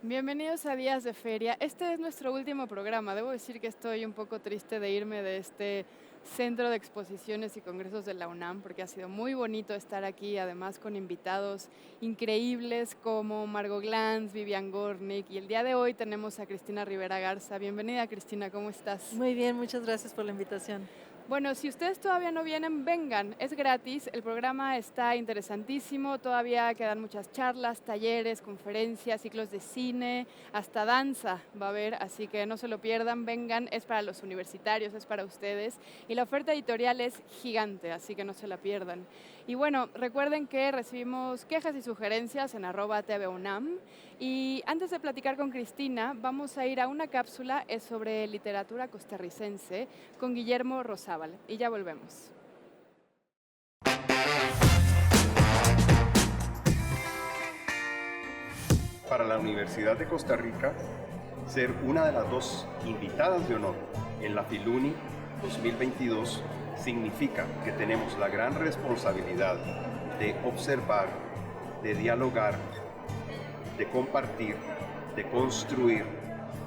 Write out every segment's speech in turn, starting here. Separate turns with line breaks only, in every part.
Bienvenidos a Días de Feria. Este es nuestro último programa. Debo decir que estoy un poco triste de irme de este Centro de Exposiciones y Congresos de la UNAM, porque ha sido muy bonito estar aquí, además con invitados increíbles como Margot Glantz, Vivian Gornick, y el día de hoy tenemos a Cristina Rivera Garza. Bienvenida, Cristina, ¿cómo estás?
Muy bien, muchas gracias por la invitación.
Bueno, si ustedes todavía no vienen, vengan, es gratis, el programa está interesantísimo, todavía quedan muchas charlas, talleres, conferencias, ciclos de cine, hasta danza va a haber, así que no se lo pierdan, vengan, es para los universitarios, es para ustedes, y la oferta editorial es gigante, así que no se la pierdan. Y bueno, recuerden que recibimos quejas y sugerencias en @tvunam, y antes de platicar con Cristina, vamos a ir a una cápsula sobre literatura costarricense con Guillermo Rosábal. Y ya volvemos.
Para la Universidad de Costa Rica, ser una de las dos invitadas de honor en la Filuni 2022 significa que tenemos la gran responsabilidad de observar, de dialogar, de compartir, de construir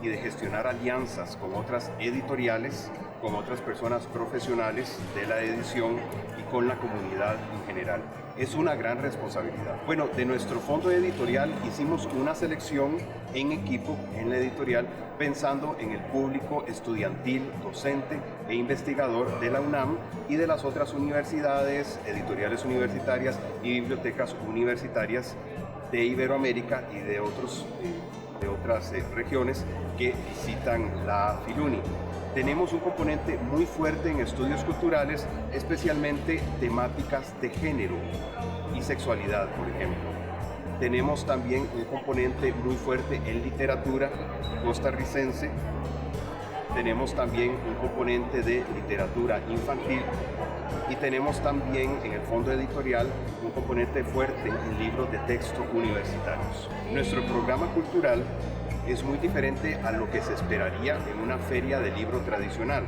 y de gestionar alianzas con otras editoriales, con otras personas profesionales de la edición y con la comunidad en general. Es una gran responsabilidad. Bueno, de nuestro fondo editorial hicimos una selección en equipo en la editorial pensando en el público estudiantil, docente e investigador de la UNAM y de las otras universidades, editoriales universitarias y bibliotecas universitarias de Iberoamérica y de otras regiones que visitan la Filuni. Tenemos un componente muy fuerte en estudios culturales, especialmente temáticas de género y sexualidad, por ejemplo. Tenemos también un componente muy fuerte en literatura costarricense. Tenemos también un componente de literatura infantil y tenemos también en el fondo editorial un componente fuerte en libros de texto universitarios. Nuestro programa cultural es muy diferente a lo que se esperaría en una feria de libro tradicional,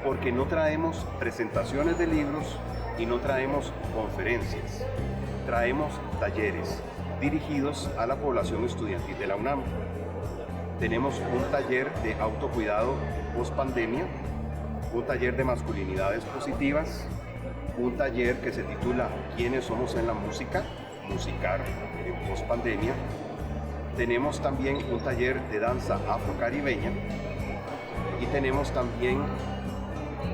porque no traemos presentaciones de libros y no traemos conferencias, traemos talleres dirigidos a la población estudiantil de la UNAM. Tenemos un taller de autocuidado post pandemia, un taller de masculinidades positivas, un taller que se titula ¿Quiénes somos en la música? Musicar en post pandemia. Tenemos también un taller de danza afrocaribeña y tenemos también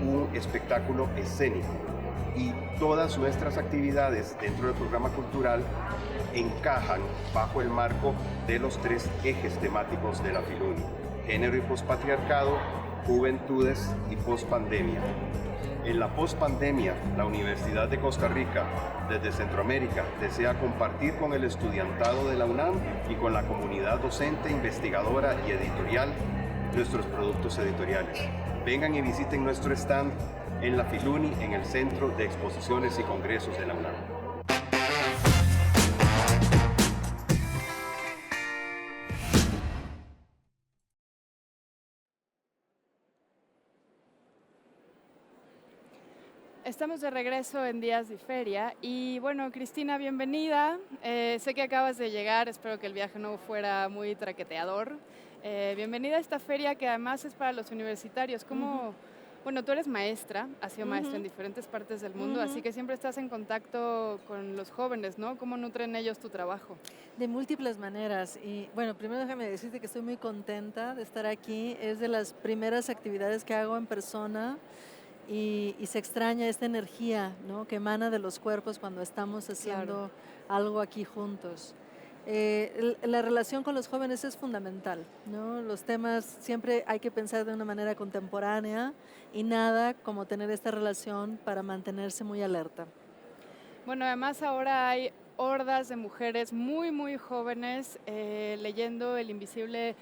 un espectáculo escénico. Y todas nuestras actividades dentro del programa cultural encajan bajo el marco de los 3 ejes temáticos de la Filuni: género y pospatriarcado, juventudes y pospandemia. En la pospandemia, la Universidad de Costa Rica, desde Centroamérica, desea compartir con el estudiantado de la UNAM y con la comunidad docente, investigadora y editorial nuestros productos editoriales. Vengan y visiten nuestro stand en la Filuni, en el Centro de Exposiciones y Congresos de la UNAM.
Estamos de regreso en Días de Feria y bueno, Cristina, bienvenida. Sé que acabas de llegar, espero que el viaje no fuera muy traqueteador. Bienvenida a esta feria que además es para los universitarios. ¿Cómo, bueno, tú eres maestra, has sido maestra en diferentes partes del mundo, así que siempre estás en contacto con los jóvenes, ¿no? ¿Cómo nutren ellos tu trabajo?
De múltiples maneras. Y bueno, primero déjame decirte que estoy muy contenta de estar aquí. Es de las primeras actividades que hago en persona y se extraña esta energía, ¿no?, que emana de los cuerpos cuando estamos haciendo algo aquí juntos. La relación con los jóvenes es fundamental, ¿no? Los temas siempre hay que pensar de una manera contemporánea y nada como tener esta relación para mantenerse muy alerta.
Bueno, además ahora hay hordas de mujeres muy, muy jóvenes leyendo El Invencible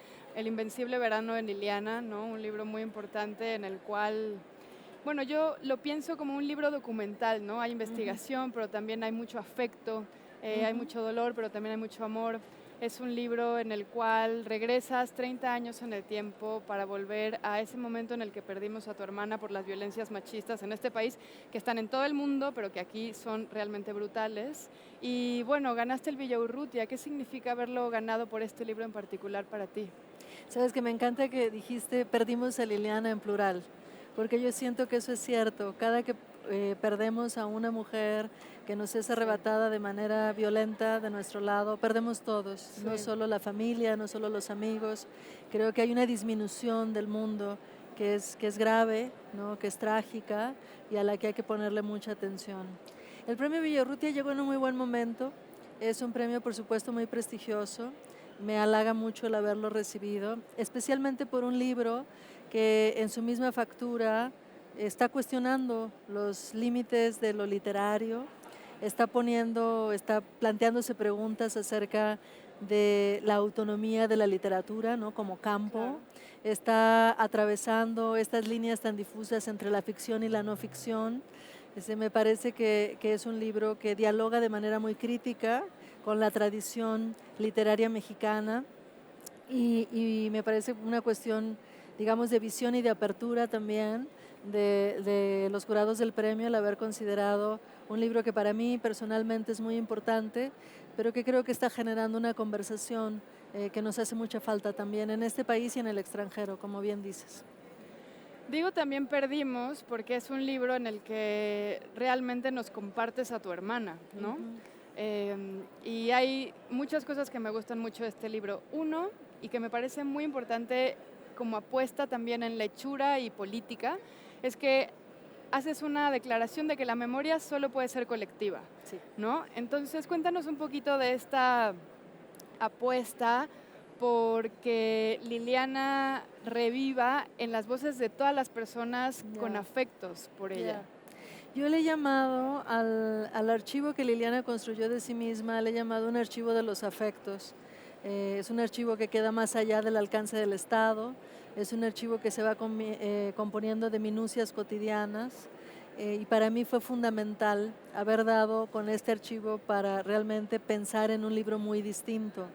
Verano de Liliana, ¿no? Un libro muy importante en el cual, bueno, yo lo pienso como un libro documental, ¿no? Hay investigación, pero también hay mucho afecto, hay mucho dolor, pero también hay mucho amor. Es un libro en el cual regresas 30 años en el tiempo para volver a ese momento en el que perdimos a tu hermana por las violencias machistas en este país, que están en todo el mundo, pero que aquí son realmente brutales. Y bueno, ganaste el Villaurrutia. ¿Qué significa haberlo ganado por este libro en particular para ti?
Sabes que me encanta que dijiste perdimos a Liliana en plural, porque yo siento que eso es cierto. Cada que perdemos a una mujer que nos es arrebatada de manera violenta de nuestro lado, perdemos todos,
Sí.
no solo la familia, no solo los amigos. Creo que hay una disminución del mundo que es grave, ¿no? Que es trágica y a la que hay que ponerle mucha atención. El premio Villaurrutia llegó en un muy buen momento. Es un premio, por supuesto, muy prestigioso. Me halaga mucho el haberlo recibido, especialmente por un libro que en su misma factura está cuestionando los límites de lo literario, está planteándose preguntas acerca de la autonomía de la literatura, ¿no? Como campo,
Claro.
está atravesando estas líneas tan difusas entre la ficción y la no ficción. Me parece que es un libro que dialoga de manera muy crítica con la tradición literaria mexicana y me parece una cuestión, digamos, de visión y de apertura también de los jurados del premio, el haber considerado un libro que para mí personalmente es muy importante, pero que creo que está generando una conversación que nos hace mucha falta también en este país y en el extranjero, como bien dices.
Digo también perdimos porque es un libro en el que realmente nos compartes a tu hermana, ¿no? Y hay muchas cosas que me gustan mucho de este libro. Uno, y que me parece muy importante como apuesta también en lechura y política, es que haces una declaración de que la memoria solo puede ser colectiva,
Sí.
¿no? Entonces, cuéntanos un poquito de esta apuesta porque Liliana reviva en las voces de todas las personas con
Ya.
afectos por ella.
Yo le he llamado al archivo que Liliana construyó de sí misma, le he llamado un archivo de los afectos. Es un archivo que queda más allá del alcance del Estado, es un archivo que se va componiendo de minucias cotidianas y para mí fue fundamental haber dado con este archivo para realmente pensar en un libro muy distinto.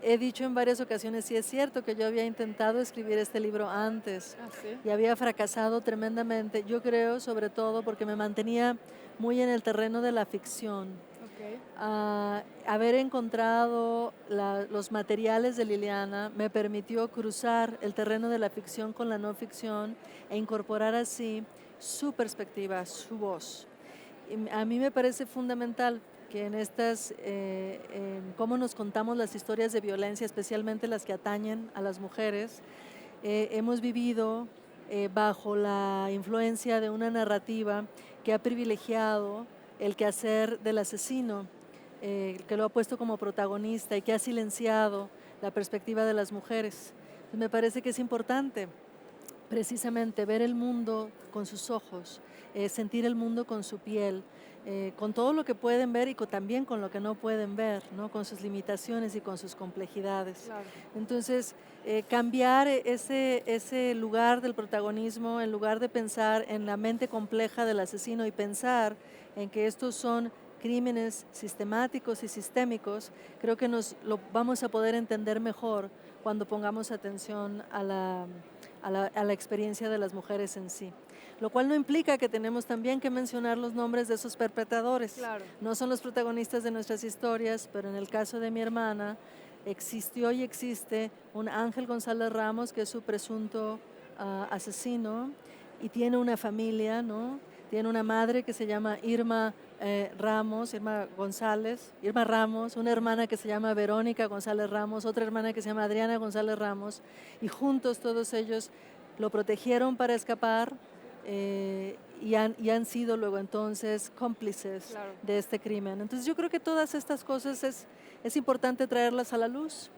He dicho en varias ocasiones, sí es cierto que yo había intentado escribir este libro antes
Ah, sí.
y había fracasado tremendamente, yo creo sobre todo porque me mantenía muy en el terreno de la ficción.
Ok.
Haber encontrado los materiales de Liliana me permitió cruzar el terreno de la ficción con la no ficción e incorporar así su perspectiva, su voz. Y a mí me parece fundamental que en cómo nos contamos las historias de violencia, especialmente las que atañen a las mujeres, hemos vivido bajo la influencia de una narrativa que ha privilegiado el quehacer del asesino, que lo ha puesto como protagonista y que ha silenciado la perspectiva de las mujeres. Me parece que es importante precisamente ver el mundo con sus ojos, sentir el mundo con su piel, con todo lo que pueden ver y también con lo que no pueden ver, ¿no? Con sus limitaciones y con sus complejidades.
Claro.
Entonces, cambiar ese lugar del protagonismo, en lugar de pensar en la mente compleja del asesino y pensar en que estos son crímenes sistemáticos y sistémicos, creo que lo vamos a poder entender mejor cuando pongamos atención a la experiencia de las mujeres en sí. Lo cual no implica que tenemos también que mencionar los nombres de esos perpetradores.
Claro.
No son los protagonistas de nuestras historias, pero en el caso de mi hermana, existió y existe un Ángel González Ramos, que es su presunto asesino, y tiene una familia, ¿no? Tiene una madre que se llama Irma Ramos, una hermana que se llama Verónica González Ramos, otra hermana que se llama Adriana González Ramos, y juntos todos ellos lo protegieron para escapar y han sido luego entonces cómplices
Claro.
de este crimen. Entonces yo creo que todas estas cosas es importante traerlas a la luz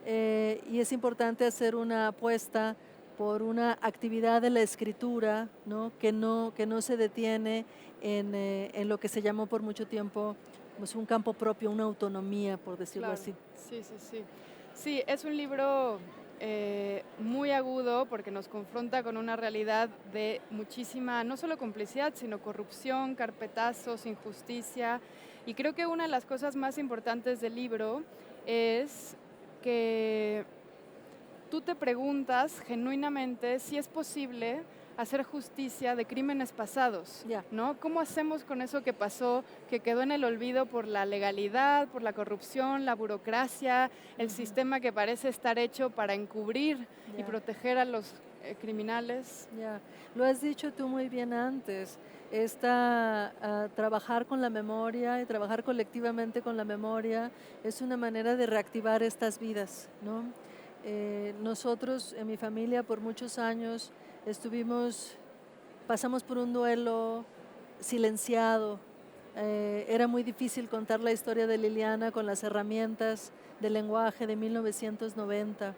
y es importante hacer una apuesta por una actividad de la escritura, ¿no? Que no se detiene en lo que se llamó por mucho tiempo pues, un campo propio, una autonomía, por decirlo
Claro.
así.
Sí, sí, sí. Sí, es un libro muy agudo porque nos confronta con una realidad de muchísima, no solo complicidad, sino corrupción, carpetazos, injusticia. Y creo que una de las cosas más importantes del libro es que tú te preguntas genuinamente si es posible hacer justicia de crímenes pasados, ¿no? ¿Cómo hacemos con eso que pasó, que quedó en el olvido por la legalidad, por la corrupción, la burocracia, el sistema que parece estar hecho para encubrir y proteger a los criminales?
Lo has dicho tú muy bien antes. Trabajar con la memoria y trabajar colectivamente con la memoria es una manera de reactivar estas vidas, ¿no? Nosotros en mi familia por muchos años pasamos por un duelo silenciado. Era muy difícil contar la historia de Liliana con las herramientas del lenguaje de 1990.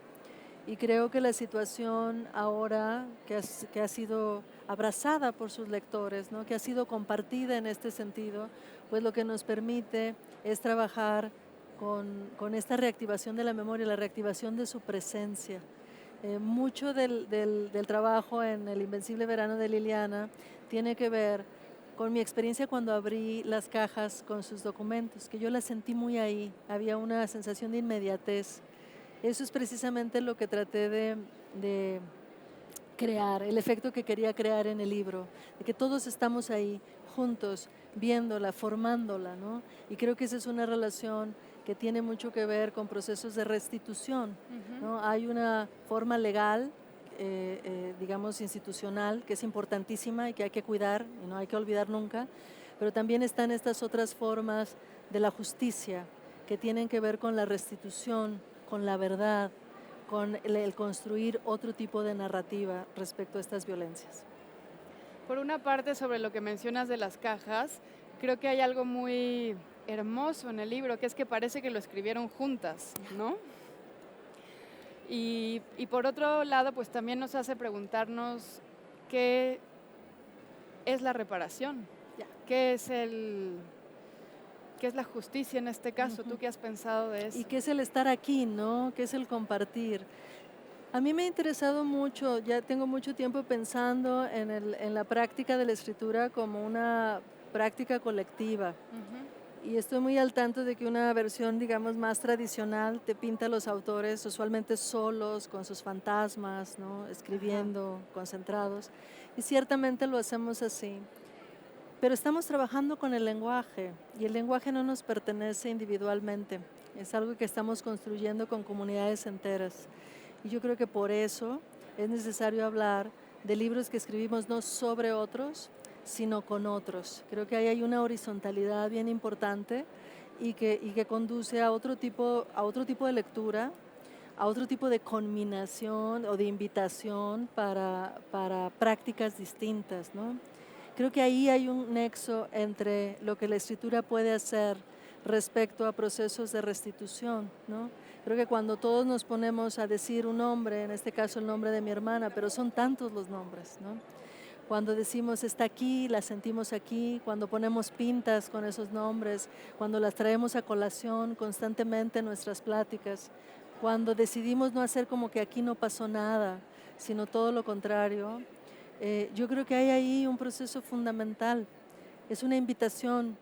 Y creo que la situación ahora que ha sido abrazada por sus lectores, ¿no? Que ha sido compartida en este sentido, pues lo que nos permite es trabajar con esta reactivación de la memoria, la reactivación de su presencia. Mucho del trabajo en El Invencible Verano de Liliana tiene que ver con mi experiencia cuando abrí las cajas con sus documentos, que yo las sentí muy ahí, había una sensación de inmediatez. Eso es precisamente lo que traté de crear, el efecto que quería crear en el libro, de que todos estamos ahí juntos, viéndola, formándola, ¿no? Y creo que esa es una relación que tiene mucho que ver con procesos de restitución, ¿no? Hay una forma legal, digamos institucional, que es importantísima y que hay que cuidar y no hay que olvidar nunca, pero también están estas otras formas de la justicia que tienen que ver con la restitución, con la verdad, con el construir otro tipo de narrativa respecto a estas violencias.
Por una parte, sobre lo que mencionas de las cajas, creo que hay algo muy hermoso en el libro, que es que parece que lo escribieron juntas, ¿no? Y por otro lado, pues también nos hace preguntarnos qué es la reparación, qué es la justicia en este caso. ¿Tú qué has pensado de eso?
Y qué es el estar aquí, ¿no? ¿Qué es el compartir? A mí me ha interesado mucho, ya tengo mucho tiempo pensando en la práctica de la escritura como una práctica colectiva. Y estoy muy al tanto de que una versión, digamos, más tradicional te pinta a los autores usualmente solos, con sus fantasmas, ¿no? Escribiendo, concentrados. Y ciertamente lo hacemos así. Pero estamos trabajando con el lenguaje y el lenguaje no nos pertenece individualmente. Es algo que estamos construyendo con comunidades enteras. Y yo creo que por eso es necesario hablar de libros que escribimos no sobre otros, sino con otros. Creo que ahí hay una horizontalidad bien importante y que conduce a otro tipo de lectura, a otro tipo de conminación o de invitación para prácticas distintas, ¿no? Creo que ahí hay un nexo entre lo que la escritura puede hacer respecto a procesos de restitución, ¿no? Creo que cuando todos nos ponemos a decir un nombre, en este caso el nombre de mi hermana, pero son tantos los nombres, ¿no? Cuando decimos está aquí, la sentimos aquí, cuando ponemos pintas con esos nombres, cuando las traemos a colación constantemente en nuestras pláticas, cuando decidimos no hacer como que aquí no pasó nada, sino todo lo contrario, yo creo que hay ahí un proceso fundamental. Es una invitación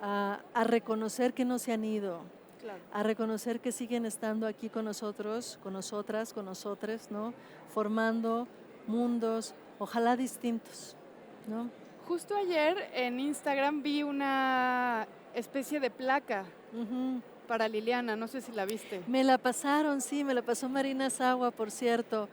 a reconocer que no se han ido, a reconocer que siguen estando aquí con nosotros, con nosotras, con nosotres, ¿no? Formando mundos, ojalá distintos, ¿no?
Justo ayer en Instagram vi una especie de placa para Liliana, no sé si la viste.
Me la pasaron, sí, me la pasó Marina Sagua, por cierto.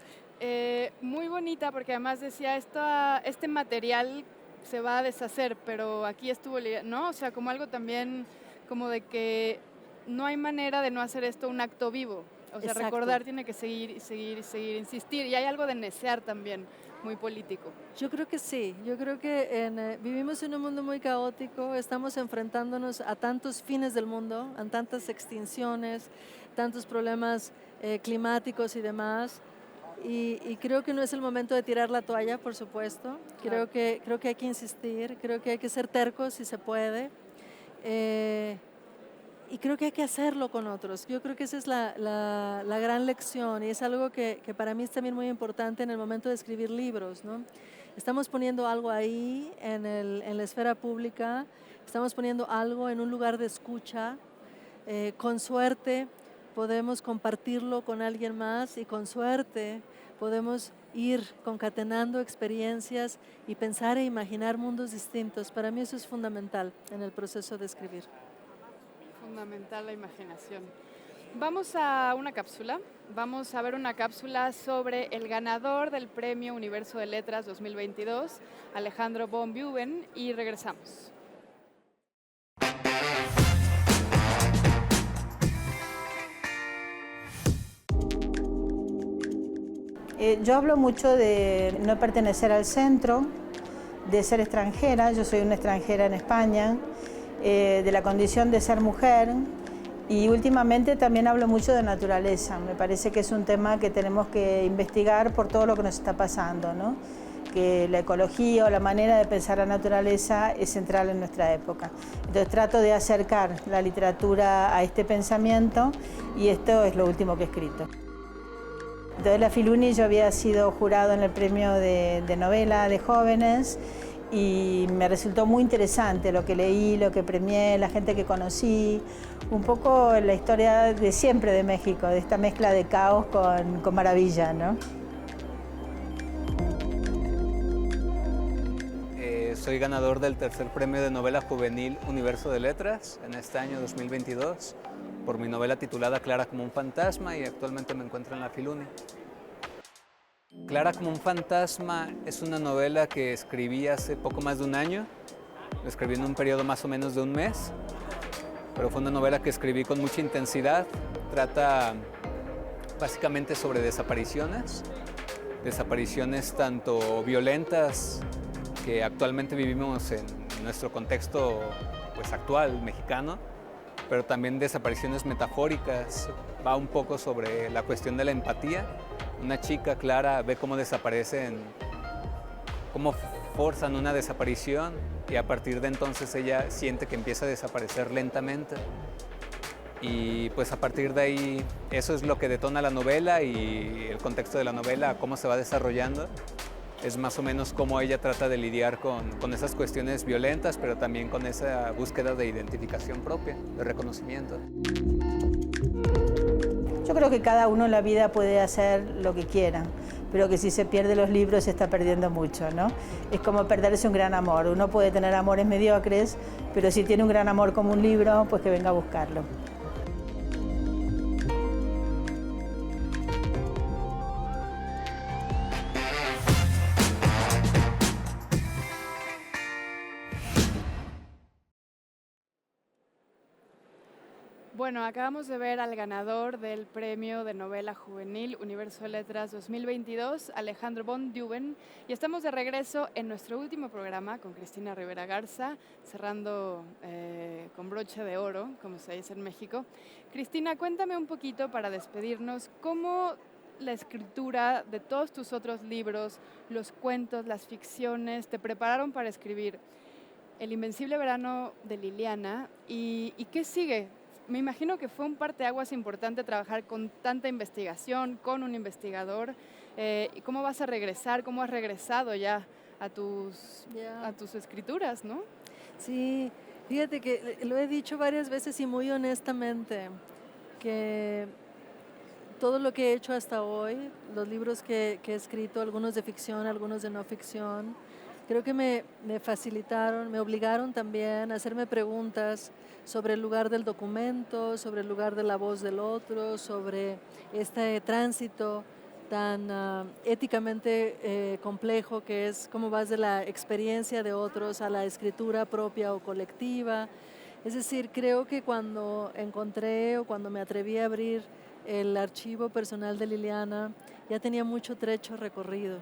Muy bonita porque además decía, este material se va a deshacer, pero aquí estuvo, ¿no? O sea, como algo también como de que no hay manera de no hacer esto un acto vivo. O sea,
Exacto.
Recordar tiene que seguir, insistir. Y hay algo de necear también, muy político.
Yo creo que sí, yo creo que vivimos en un mundo muy caótico, estamos enfrentándonos a tantos fines del mundo, a tantas extinciones, tantos problemas climáticos y demás. Y creo que no es el momento de tirar la toalla, por supuesto. Creo que hay que insistir, creo que hay que ser tercos si se puede. Y creo que hay que hacerlo con otros. Yo creo que esa es la gran lección y es algo que para mí es también muy importante en el momento de escribir libros, ¿no? Estamos poniendo algo ahí en la esfera pública, estamos poniendo algo en un lugar de escucha, con suerte podemos compartirlo con alguien más y con suerte podemos ir concatenando experiencias y pensar e imaginar mundos distintos. Para mí eso es fundamental en el proceso de escribir.
Fundamental la imaginación. Vamos a una cápsula. Vamos a ver una cápsula sobre el ganador del Premio Universo de Letras 2022, Alejandro von Buben, y regresamos.
Yo hablo mucho de no pertenecer al centro, de ser extranjera, yo soy una extranjera en España, de la condición de ser mujer, y últimamente también hablo mucho de naturaleza. Me parece que es un tema que tenemos que investigar por todo lo que nos está pasando, ¿no? Que la ecología o la manera de pensar la naturaleza es central en nuestra época. Entonces trato de acercar la literatura a este pensamiento y esto es lo último que he escrito. Entonces la Filuni, yo había sido jurado en el premio de novela de jóvenes y me resultó muy interesante lo que leí, lo que premié, la gente que conocí, un poco la historia de siempre de México, de esta mezcla de caos con maravilla, ¿no?
Soy ganador del tercer premio de novela juvenil Universo de Letras en este año 2022 por mi novela titulada Clara como un fantasma y actualmente me encuentro en la Filuni. Clara como un fantasma es una novela que escribí hace poco más de un año. Lo escribí en un periodo más o menos de un mes, pero fue una novela que escribí con mucha intensidad. Trata básicamente sobre desapariciones tanto violentas que actualmente vivimos en nuestro contexto pues, actual mexicano, pero también desapariciones metafóricas. Va un poco sobre la cuestión de la empatía. Una chica, Clara, ve cómo desaparecen, cómo forzan una desaparición y a partir de entonces ella siente que empieza a desaparecer lentamente. Y pues a partir de ahí eso es lo que detona la novela y el contexto de la novela, cómo se va desarrollando. Es más o menos cómo ella trata de lidiar con esas cuestiones violentas, pero también con esa búsqueda de identificación propia, de reconocimiento.
Yo creo que cada uno en la vida puede hacer lo que quiera, pero que si se pierde los libros se está perdiendo mucho, ¿no? Es como perderse un gran amor. Uno puede tener amores mediocres, pero si tiene un gran amor como un libro, pues que venga a buscarlo.
Bueno, acabamos de ver al ganador del Premio de Novela Juvenil Universo de Letras 2022, Alejandro von Buben, y estamos de regreso en nuestro último programa con Cristina Rivera Garza, cerrando con broche de oro, como se dice en México. Cristina, cuéntame un poquito para despedirnos, ¿cómo la escritura de todos tus otros libros, los cuentos, las ficciones, te prepararon para escribir El Invencible Verano de Liliana y qué sigue? Me imagino que fue un parteaguas importante trabajar con tanta investigación, con un investigador. ¿Y cómo vas a regresar? ¿Cómo has regresado ya a tus escrituras, no?
Sí, fíjate que lo he dicho varias veces y muy honestamente, que todo lo que he hecho hasta hoy, los libros que he escrito, algunos de ficción, algunos de no ficción, creo que me facilitaron, me obligaron también a hacerme preguntas sobre el lugar del documento, sobre el lugar de la voz del otro, sobre este tránsito tan éticamente complejo que es cómo vas de la experiencia de otros a la escritura propia o colectiva. Es decir, creo que cuando encontré o cuando me atreví a abrir el archivo personal de Liliana, ya tenía mucho trecho recorrido.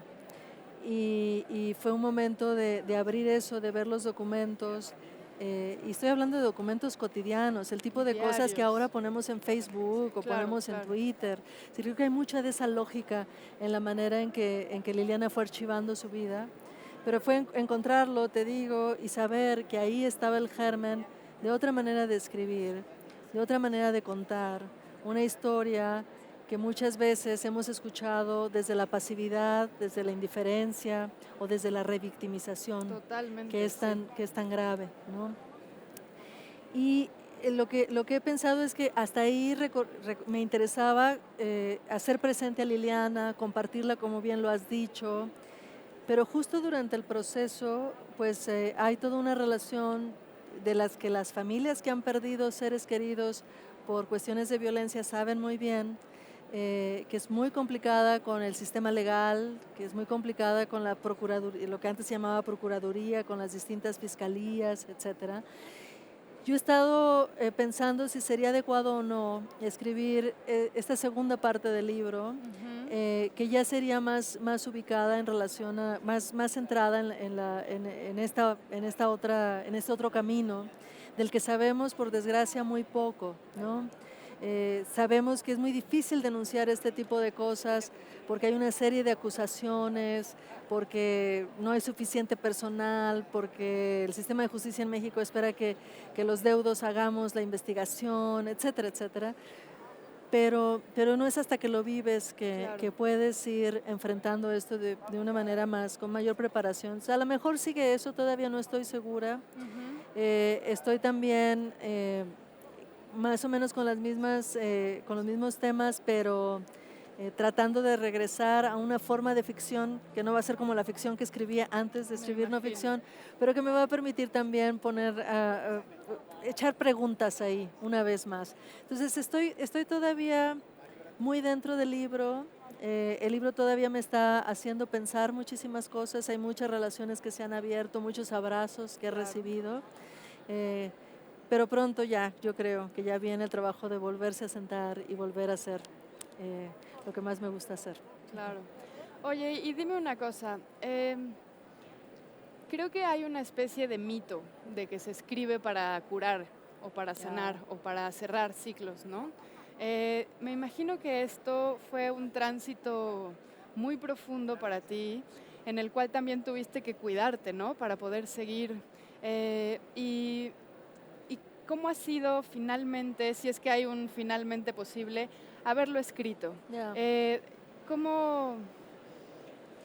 Y fue un momento de abrir eso, de ver los documentos, y estoy hablando de documentos cotidianos, el tipo de
Diarios.
cosas que ahora ponemos en Facebook o ponemos en Twitter. Sí, creo que hay mucha de esa lógica en la manera en que Liliana fue archivando su vida, pero fue encontrarlo, te digo, y saber que ahí estaba el germen de otra manera de escribir, de otra manera de contar, una historia que muchas veces hemos escuchado desde la pasividad, desde la indiferencia o desde la revictimización.
Totalmente,
que es tan grave, ¿no? Y lo que he pensado es que hasta ahí me interesaba hacer presente a Liliana, compartirla como bien lo has dicho, pero justo durante el proceso pues hay toda una relación de las que las familias que han perdido seres queridos por cuestiones de violencia saben muy bien, que es muy complicada con el sistema legal, que es muy complicada con la procuraduría, lo que antes se llamaba procuraduría, con las distintas fiscalías, etcétera. Yo he estado pensando si sería adecuado o no escribir esta segunda parte del libro, que ya sería más ubicada en relación a, más centrada en este otro camino, del que sabemos por desgracia muy poco, ¿no? Sabemos que es muy difícil denunciar este tipo de cosas porque hay una serie de acusaciones, porque no hay suficiente personal, porque el sistema de justicia en México espera que los deudos hagamos la investigación, etcétera, etcétera. Pero no es hasta que lo vives que puedes ir enfrentando esto de una manera con mayor preparación. O sea, a lo mejor sigue eso, todavía no estoy segura. Estoy también más o menos con los mismos temas, pero tratando de regresar a una forma de ficción que no va a ser como la ficción que escribía antes de escribir no ficción, pero que me va a permitir también echar preguntas ahí una vez más. Entonces estoy todavía muy dentro del libro. El libro todavía me está haciendo pensar muchísimas cosas, hay muchas relaciones que se han abierto, muchos abrazos que he recibido. Pero pronto ya, yo creo que ya viene el trabajo de volverse a sentar y volver a hacer lo que más me gusta hacer.
Claro. Oye, y dime una cosa, creo que hay una especie de mito de que se escribe para curar o para sanar o para cerrar ciclos, ¿no? Me imagino que esto fue un tránsito muy profundo para ti, en el cual también tuviste que cuidarte, ¿no? Para poder seguir. Y ¿cómo ha sido finalmente, si es que hay un finalmente posible, haberlo escrito?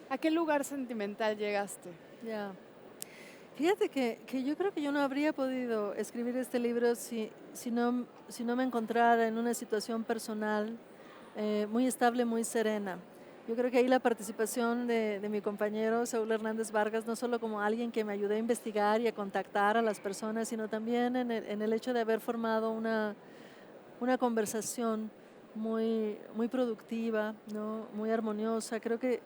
¿A qué lugar sentimental llegaste?
Fíjate que yo creo que yo no habría podido escribir este libro si no me encontrara en una situación personal muy estable, muy serena. Yo creo que ahí la participación de mi compañero Saúl Hernández Vargas, no solo como alguien que me ayudó a investigar y a contactar a las personas, sino también en el hecho de haber formado una conversación muy productiva, ¿no? Muy armoniosa. Creo que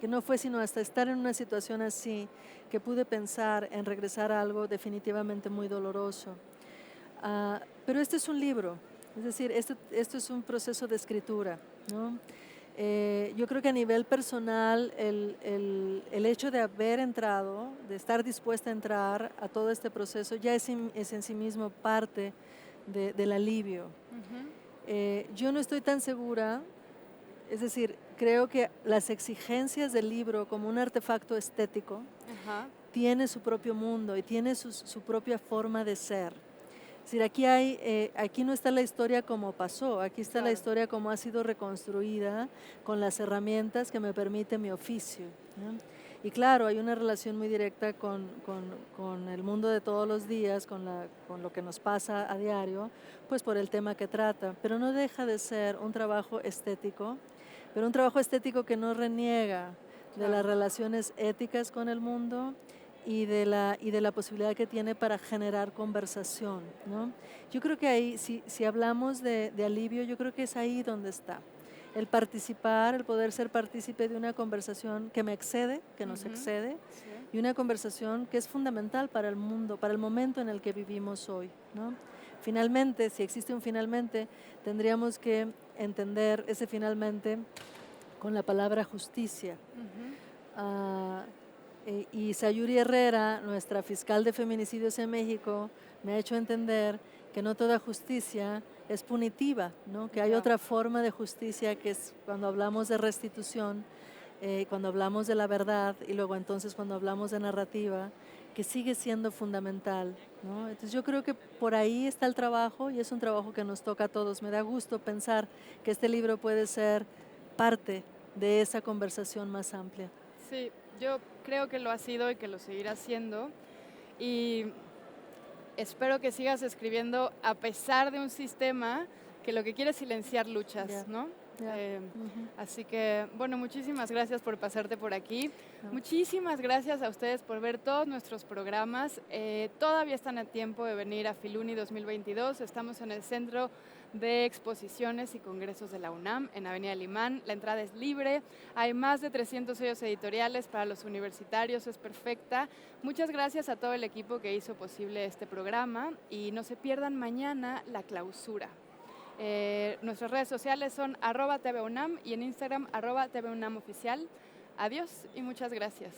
no fue sino hasta estar en una situación así que pude pensar en regresar a algo definitivamente muy doloroso. Pero este es un libro, es decir, esto es un proceso de escritura, ¿no? Yo creo que a nivel personal el hecho de haber entrado, de estar dispuesta a entrar a todo este proceso ya es en sí mismo parte del alivio. Yo no estoy tan segura, es decir, creo que las exigencias del libro como un artefacto estético tiene su propio mundo y tiene su propia forma de ser. Es decir, aquí no está la historia como pasó, aquí está la historia como ha sido reconstruida con las herramientas que me permite mi oficio, ¿no? Y claro, hay una relación muy directa con el mundo de todos los días, con lo que nos pasa a diario, pues por el tema que trata, pero no deja de ser un trabajo estético, pero un trabajo estético que no reniega de las relaciones éticas con el mundo y de la posibilidad que tiene para generar conversación, ¿no? Yo creo que ahí, si hablamos de alivio, yo creo que es ahí donde está. El participar, el poder ser partícipe de una conversación que me excede, que nos excede, y una conversación que es fundamental para el mundo, para el momento en el que vivimos hoy, ¿no? Finalmente, si existe un finalmente, tendríamos que entender ese finalmente con la palabra justicia. Y Sayuri Herrera, nuestra fiscal de feminicidios en México, me ha hecho entender que no toda justicia es punitiva, ¿no? Que hay otra forma de justicia que es cuando hablamos de restitución, cuando hablamos de la verdad y luego entonces cuando hablamos de narrativa, que sigue siendo fundamental, ¿no? Entonces yo creo que por ahí está el trabajo y es un trabajo que nos toca a todos. Me da gusto pensar que este libro puede ser parte de esa conversación más amplia.
Sí, yo creo que lo ha sido y que lo seguirá siendo. Y espero que sigas escribiendo a pesar de un sistema que lo que quiere es silenciar luchas,
Ya.
¿no?
Ya.
Así que, bueno, muchísimas gracias por pasarte por aquí.
No.
Muchísimas gracias a ustedes por ver todos nuestros programas. Todavía están a tiempo de venir a Filuni 2022. Estamos en el Centro de Exposiciones y Congresos de la UNAM, en Avenida Limán. La entrada es libre. Hay más de 300 sellos editoriales para los universitarios. Es perfecta. Muchas gracias a todo el equipo que hizo posible este programa. Y no se pierdan mañana la clausura. Nuestras redes sociales son @TVUNAM y en Instagram @TVUNAMoficial. Adiós y muchas gracias.